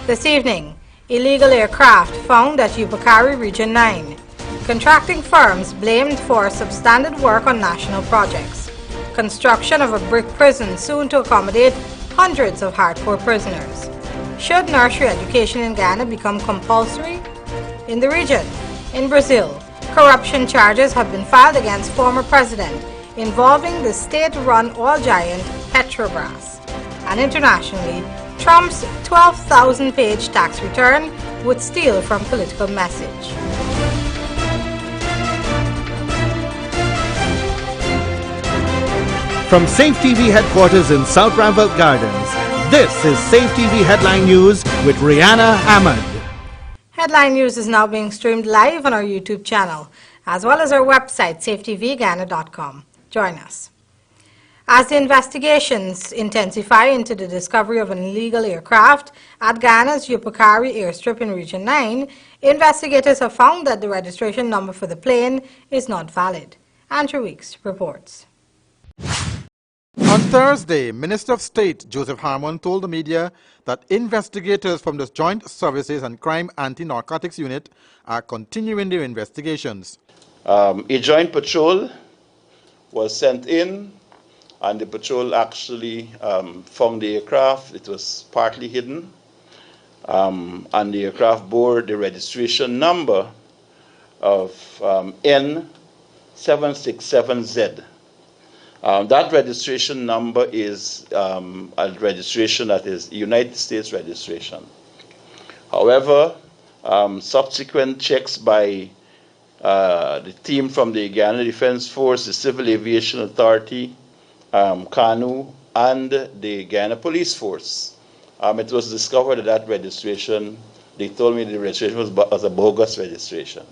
This evening, illegal aircraft found at Upakari Region 9. Contracting firms blamed for substandard work on national projects. Construction of a brick prison soon to accommodate hundreds of hardcore prisoners. Should nursery education in Ghana become compulsory? In the region, in Brazil, corruption charges have been filed against former president involving the state-run oil giant Petrobras. And internationally, Trump's 12,000-page tax return would steal from political message. From Safetv headquarters in South Ramsgate Gardens, this is Safetv Headline News with Rihanna Ahmed. Headline News is now being streamed live on our YouTube channel, as well as our website, safetvghana.com. Join us. As the investigations intensify into the discovery of an illegal aircraft at Ghana's Upakari airstrip in Region 9, investigators have found that the registration number for the plane is not valid. Andrew Weeks reports. On Thursday, Minister of State Joseph Harmon told the media that investigators from the Joint Services and Crime Anti-Narcotics Unit are continuing their investigations. A joint patrol was sent in, and the patrol actually found the aircraft. It was partly hidden, and the aircraft bore the registration number of N767Z. That registration number is a registration that is United States registration. However, subsequent checks by the team from the Ghana Defense Force, the Civil Aviation Authority, KANU, and the Ghana Police Force, it was discovered that registration, they told me the registration was a bogus registration.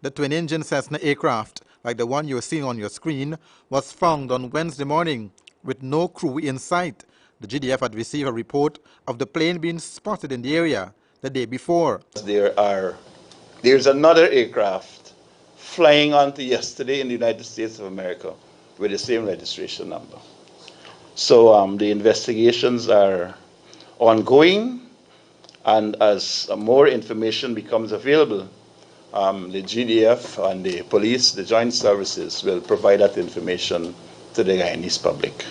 The twin-engine Cessna aircraft, like the one you're seeing on your screen, was found on Wednesday morning with no crew in sight. The GDF had received a report of the plane being spotted in the area the day before. There's another aircraft flying onto yesterday in the United States of America with the same registration number. So the investigations are ongoing, and as more information becomes available, the GDF and the police, the joint services, will provide that information to the Guyanese public.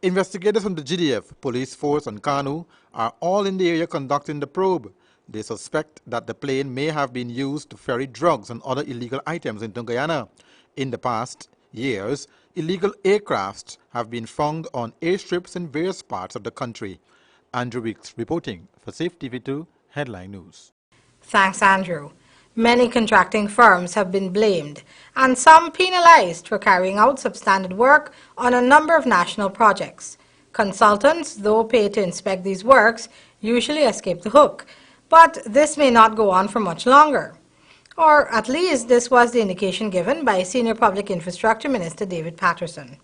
Investigators from the GDF, Police Force, and KANU are all in the area conducting the probe. They suspect that the plane may have been used to ferry drugs and other illegal items into Guyana. In the past years, illegal aircrafts have been found on airstrips in various parts of the country. Andrew Weeks reporting for Safetv2 Headline News. Thanks, Andrew. Many contracting firms have been blamed and some penalized for carrying out substandard work on a number of national projects. Consultants, though paid to inspect these works, usually escape the hook. But this may not go on for much longer. Or at least this was the indication given by Senior Public Infrastructure Minister David Patterson.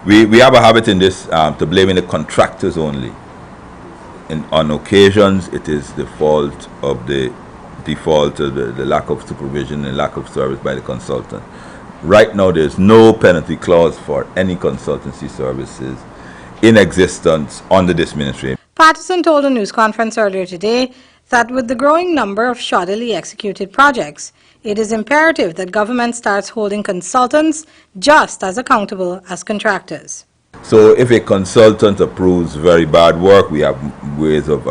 We have a habit in this to blaming the contractors only. On occasions, it is the fault of the lack of supervision and lack of service by the consultant. Right now, there's no penalty clause for any consultancy services in existence under this ministry. Patterson told a news conference earlier today that with the growing number of shoddily executed projects, it is imperative that government starts holding consultants just as accountable as contractors. So if a consultant approves very bad work, we have ways of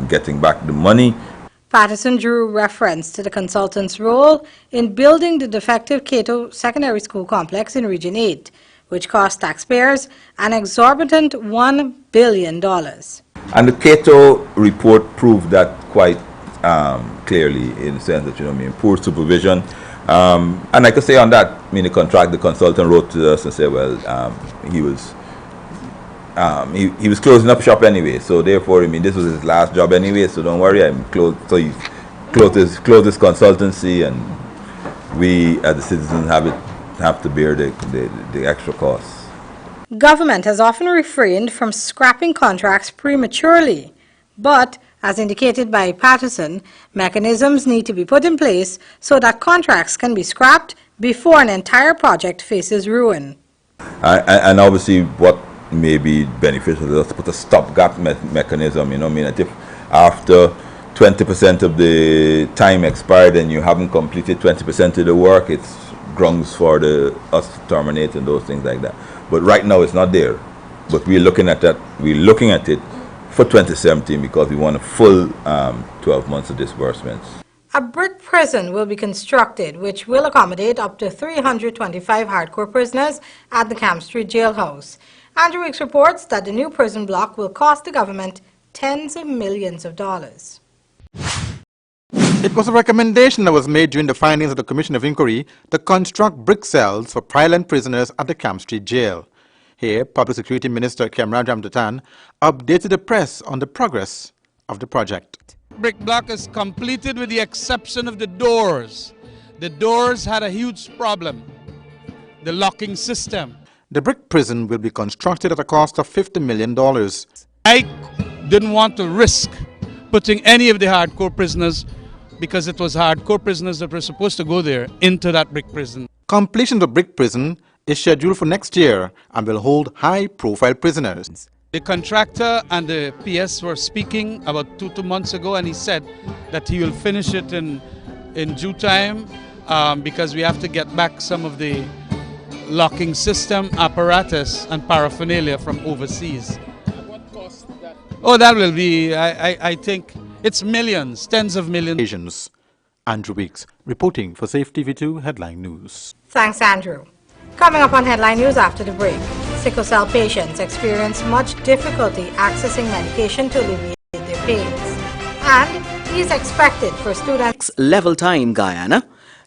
getting back the money. Patterson drew reference to the consultant's role in building the defective Cato Secondary School complex in Region 8, which cost taxpayers an exorbitant $1 billion. And the Cato report proved that quite clearly, in the sense that, poor supervision. And I could say on that, the consultant wrote to us and said, well, he was closing up shop anyway, so therefore, this was his last job anyway, so don't worry, so he closed his consultancy, and we as the citizens have to bear the extra costs. Government has often refrained from scrapping contracts prematurely, but as indicated by Patterson, mechanisms need to be put in place so that contracts can be scrapped before an entire project faces ruin. And obviously what may be beneficial to us to put a stopgap mechanism. You know, I mean, that if after 20% of the time expired and you haven't completed 20% of the work, it's grounds for us to terminate and those things like that. But right now it's not there. But we're looking at that. We're looking at it for 2017 because we want a full 12 months of disbursements. A brick prison will be constructed which will accommodate up to 325 hardcore prisoners at the Camp Street jailhouse. Andrew Weeks reports that the new prison block will cost the government tens of millions of dollars. It was a recommendation that was made during the findings of the Commission of Inquiry to construct brick cells for Pryland prisoners at the Camp Street Jail. Here, Public Security Minister Kemran Ramdatan updated the press on the progress of the project. Brick block is completed with the exception of the doors. The doors had a huge problem, the locking system. The brick prison will be constructed at a cost of $50 million. I didn't want to risk putting any of the hardcore prisoners, because it was hardcore prisoners that were supposed to go there, into that brick prison. Completion of the brick prison is scheduled for next year and will hold high-profile prisoners. The contractor and the PS were speaking about 2 months ago, and he said that he will finish it in due time because we have to get back some of the locking system, apparatus and paraphernalia from overseas. At what cost that? Oh, that will be, I think, it's millions, tens of millions. Andrew Weeks, reporting for Safetv2 Headline News. Thanks, Andrew. Coming up on Headline News after the break, sickle cell patients experience much difficulty accessing medication to alleviate their pains. And is expected for students. Level time, Guyana.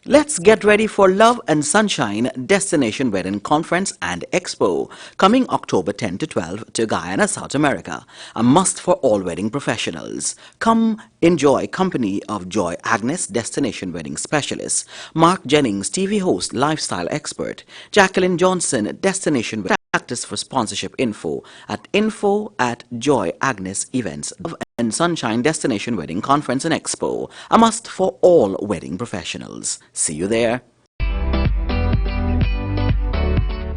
Let's get ready for Love and Sunshine Destination Wedding Conference and Expo coming October 10 to 12 to Guyana, South America. A must for all wedding professionals. Come enjoy company of Joy Agnes, Destination Wedding Specialist, Mark Jennings, TV host, lifestyle expert, Jacqueline Johnson, Destination Wedding. Practice for sponsorship info at Joy Agnes Events. Love and Sunshine Destination Wedding Conference and Expo, a must for all wedding professionals. See you there.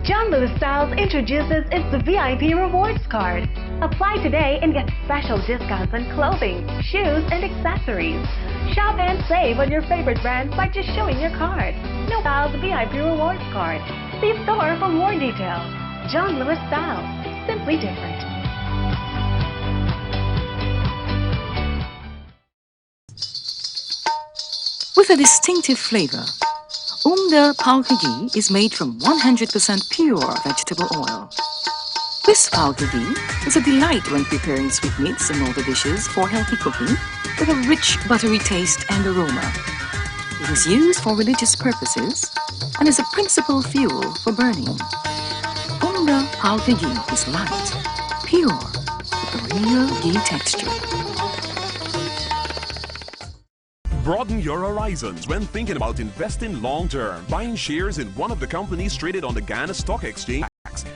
John Lewis Styles introduces its VIP Rewards Card. Apply today and get special discounts on clothing, shoes, and accessories. Shop and save on your favorite brands by just showing your card. No Styles VIP Rewards Card. See store for more details. John Lewis Styles, simply different. With a distinctive flavor, Umda Palka ghee is made from 100% pure vegetable oil. This Palka ghee is a delight when preparing sweetmeats and other dishes for healthy cooking with a rich buttery taste and aroma. It is used for religious purposes and is a principal fuel for burning. Umda Palka ghee is light, pure, with a real ghee texture. Broaden your horizons when thinking about investing long-term. Buying shares in one of the companies traded on the Ghana Stock Exchange.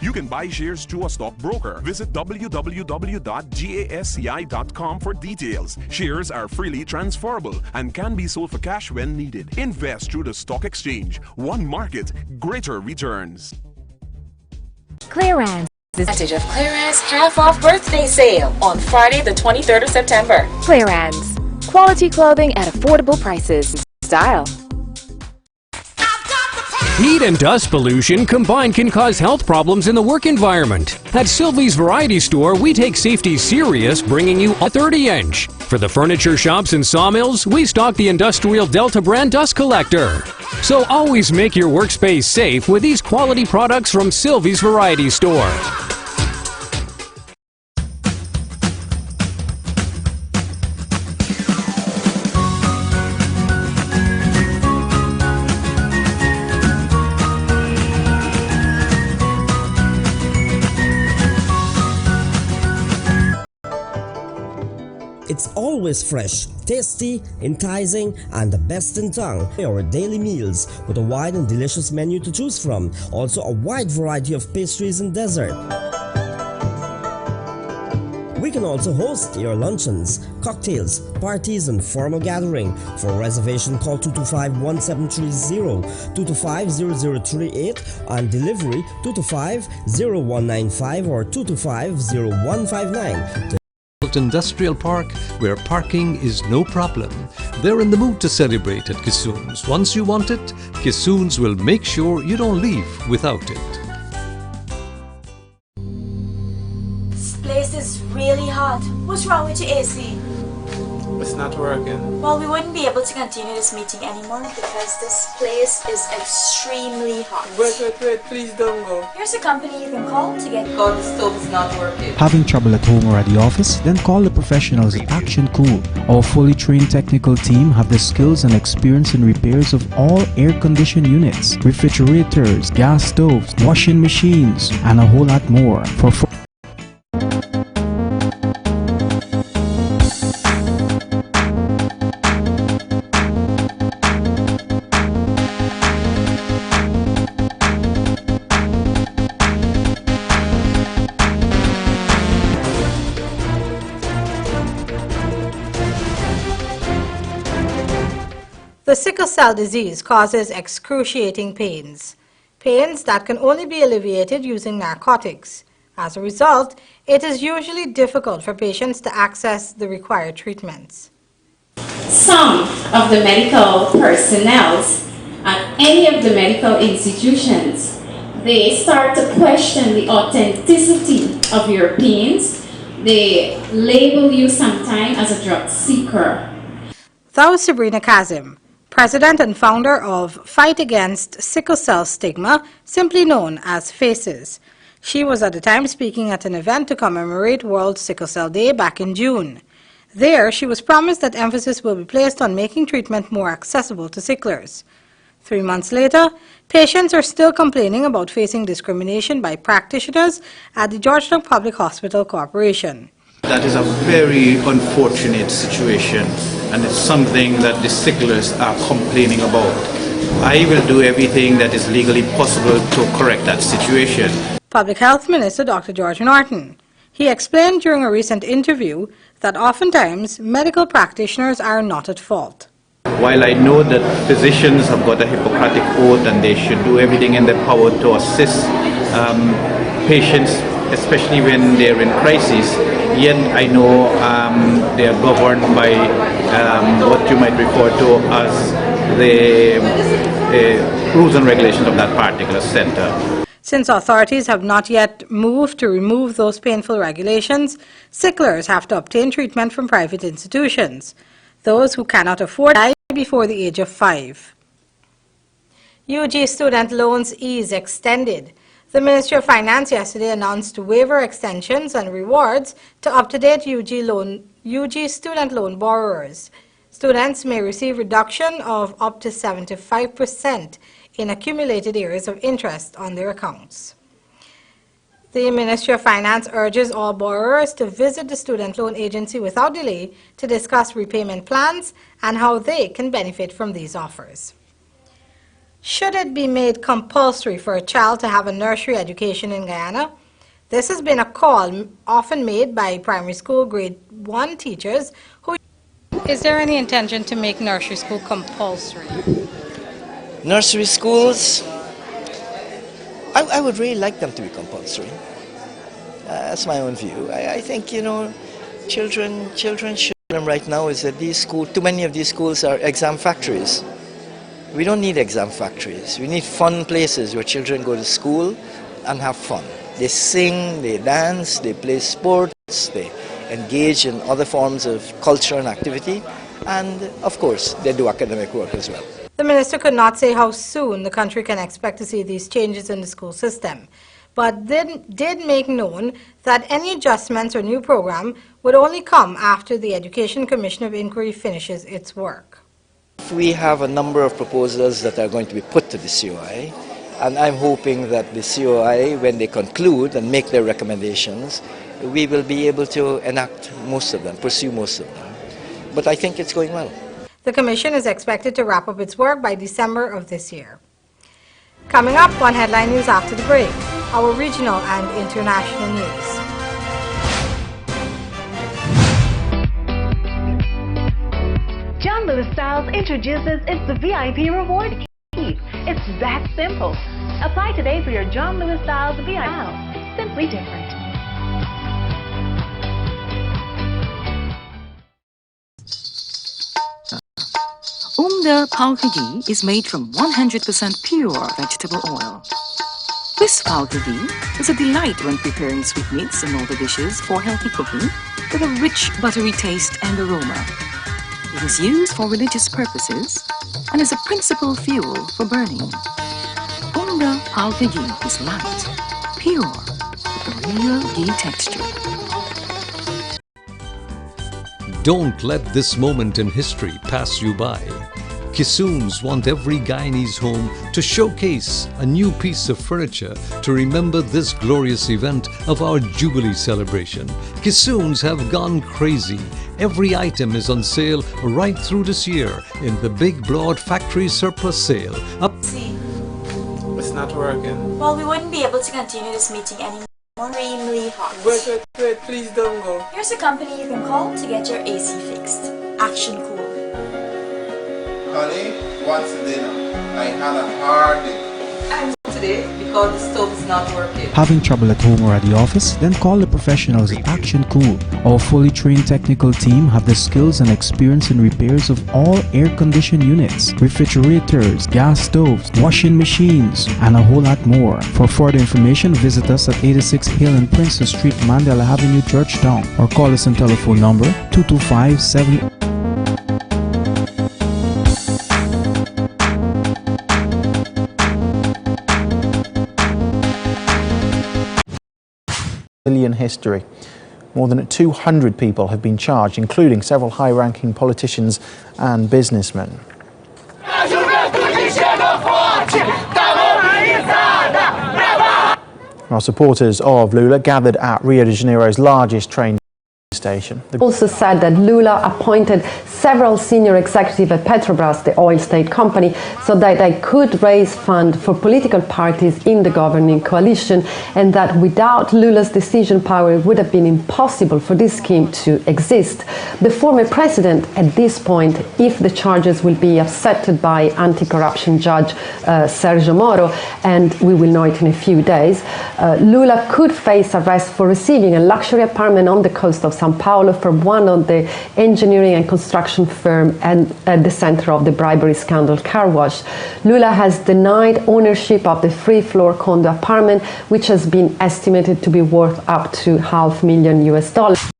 You can buy shares through a stockbroker. Visit www.gasci.com for details. Shares are freely transferable and can be sold for cash when needed. Invest through the stock exchange. One market, greater returns. Clearance. Advantage of Clearance half-off birthday sale on Friday the 23rd of September. Clearance. Quality clothing at affordable prices. Style. Heat and dust pollution combined can cause health problems in the work environment. At Sylvie's Variety Store, we take safety serious, bringing you a 30-inch. For the furniture shops and sawmills, we stock the industrial Delta brand dust collector. So always make your workspace safe with these quality products from Sylvie's Variety Store. It's always fresh, tasty, enticing, and the best in town. Our daily meals with a wide and delicious menu to choose from. Also a wide variety of pastries and dessert. We can also host your luncheons, cocktails, parties, and formal gathering. For reservation, call 225-1730, 225-0038, and delivery 225-0195 or 225-0159. Industrial Park, where parking is no problem. They're in the mood to celebrate at Kissoon's. Once you want it, Kissoon's will make sure you don't leave without it. This place is really hot. What's wrong with your AC? It's not working. Well, we wouldn't be able to continue this meeting anymore because this place is extremely hot. Wait, please don't go. Here's a company you can call to get God, the stove is not working. Having trouble at home or at the office? Then call the professionals at Action Cool. Our fully trained technical team have the skills and experience in repairs of all air-conditioned units, refrigerators, gas stoves, washing machines, and a whole lot more. The sickle cell disease causes excruciating pains that can only be alleviated using narcotics. As a result, it is usually difficult for patients to access the required treatments. Some of the medical personnel at any of the medical institutions, they start to question the authenticity of your pains. They label you sometimes as a drug seeker. That was Sabrina Kazim, President and founder of Fight Against Sickle Cell Stigma, simply known as FACES. She was at the time speaking at an event to commemorate World Sickle Cell Day back in June. There, she was promised that emphasis will be placed on making treatment more accessible to sicklers. 3 months later, patients are still complaining about facing discrimination by practitioners at the Georgetown Public Hospital Corporation. That is a very unfortunate situation, and it's something that the sicklers are complaining about. I will do everything that is legally possible to correct that situation. Public Health Minister Dr. George Norton. He explained during a recent interview that oftentimes medical practitioners are not at fault. While I know that physicians have got a Hippocratic oath and they should do everything in their power to assist patients, especially when they're in crisis, yet I know they are governed by what you might refer to as the rules and regulations of that particular center. Since authorities have not yet moved to remove those painful regulations, sicklers have to obtain treatment from private institutions. Those who cannot afford die before the age of 5. UG student loans ease extended. The Ministry of Finance yesterday announced waiver extensions and rewards to up-to-date UG student loan borrowers. Students may receive reduction of up to 75% in accumulated areas of interest on their accounts. The Ministry of Finance urges all borrowers to visit the Student Loan Agency without delay to discuss repayment plans and how they can benefit from these offers. Should it be made compulsory for a child to have a nursery education in Guyana? This has been a call often made by primary school grade 1 teachers who... Is there any intention to make nursery school compulsory? Nursery schools, I would really like them to be compulsory. That's my own view. I think, you know, children right now is that too many of these schools are exam factories. We don't need exam factories. We need fun places where children go to school and have fun. They sing, they dance, they play sports, they engage in other forms of culture and activity, and of course they do academic work as well. The minister could not say how soon the country can expect to see these changes in the school system, but did make known that any adjustments or new program would only come after the Education Commission of Inquiry finishes its work. We have a number of proposals that are going to be put to the COI, and I'm hoping that the COI, when they conclude and make their recommendations, we will be able to enact most of them, pursue most of them. But I think it's going well. The Commission is expected to wrap up its work by December of this year. Coming up on Headline News after the break, our regional and international news. Jungle Styles introduces its VIP Reward Keep. It's that simple. Apply today for your John Lewis Styles VIP. Simply different. Palka ghee is made from 100% pure vegetable oil. This palka ghee is a delight when preparing sweetmeats and other dishes for healthy cooking with a rich buttery taste and aroma. It is used for religious purposes and is a principal fuel for burning. Unga palka ghee is light, pure, with a real ghee texture. Don't let this moment in history pass you by. Kissoons want every Guyanese home to showcase a new piece of furniture to remember this glorious event of our Jubilee celebration. Kissoons have gone crazy. Every item is on sale right through this year in the Big Broad Factory Surplus Sale. See, it's not working. Well, we wouldn't be able to continue this meeting anymore. Extremely hot. Wait, please don't go. Here's a company you can call to get your AC fixed. Action Cool. Honey, what's dinner? I had a hard day. I'm today because the stove is not working. Having trouble at home or at the office? Then call the professionals at Action Cool. Our fully trained technical team have the skills and experience in repairs of all air-conditioned units, refrigerators, gas stoves, washing machines, and a whole lot more. For further information, visit us at 86 Hill and Princess Street, Mandela Avenue, Georgetown, or call us on telephone number 225-7... history. More than 200 people have been charged, including several high-ranking politicians and businessmen. Our supporters of Lula gathered at Rio de Janeiro's largest train station. Also said that Lula appointed several senior executives at Petrobras, the oil state company, so that they could raise funds for political parties in the governing coalition, and that without Lula's decision power it would have been impossible for this scheme to exist. The former president at this point, if the charges will be accepted by anti-corruption judge Sergio Moro, and we will know it in a few days, Lula could face arrest for receiving a luxury apartment on the coast of Sao Paulo from one of the engineering and construction firm and at the center of the bribery scandal Car Wash. Lula has denied ownership of the three-floor condo apartment, which has been estimated to be worth up to $500,000.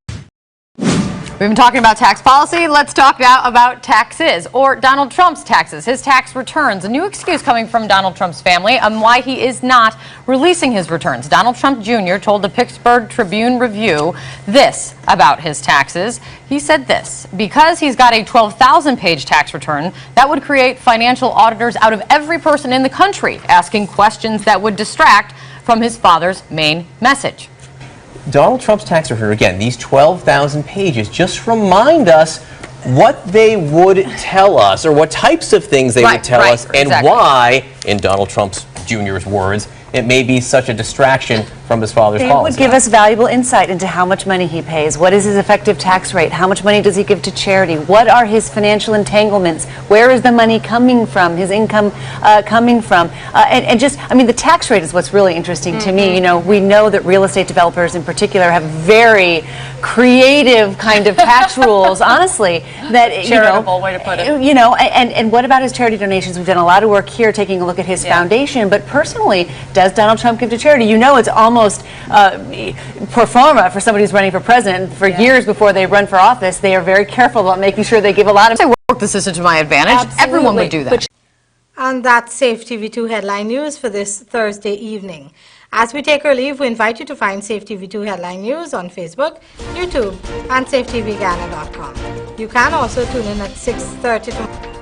We've been talking about tax policy. Let's talk now about taxes, or Donald Trump's taxes, his tax returns. A new excuse coming from Donald Trump's family on why he is not releasing his returns. Donald Trump Jr. told the Pittsburgh Tribune-Review this about his taxes. He said this: because he's got a 12,000-page tax return, that would create financial auditors out of every person in the country asking questions that would distract from his father's main message. Donald Trump's tax return, again, these 12,000 pages, just remind us what they would tell us, or what types of things they would tell us, and why, in Donald Trump Jr.'s words, it may be such a distraction from his father's policy. It would give us valuable insight into how much money he pays, what is his effective tax rate, how much money does he give to charity, what are his financial entanglements, where is the money coming from, his income coming from, and just, I mean, the tax rate is what's really interesting to me. You know, we know that real estate developers in particular have very creative kind of tax rules, honestly, that, charitable way to put it. You know, and what about his charity donations? We've done a lot of work here taking a look at his foundation, but personally, does Donald Trump give to charity? You know, it's almost pro forma for somebody who's running for president. For years before they run for office, they are very careful about making sure they give a lot of... I work the system to my advantage. Absolutely. Everyone would do that. And that's SafeTV2 headline news for this Thursday evening. As we take our leave, we invite you to find SafeTV2 headline news on Facebook, YouTube, and safetvghana.com. You can also tune in at 6:30 tomorrow.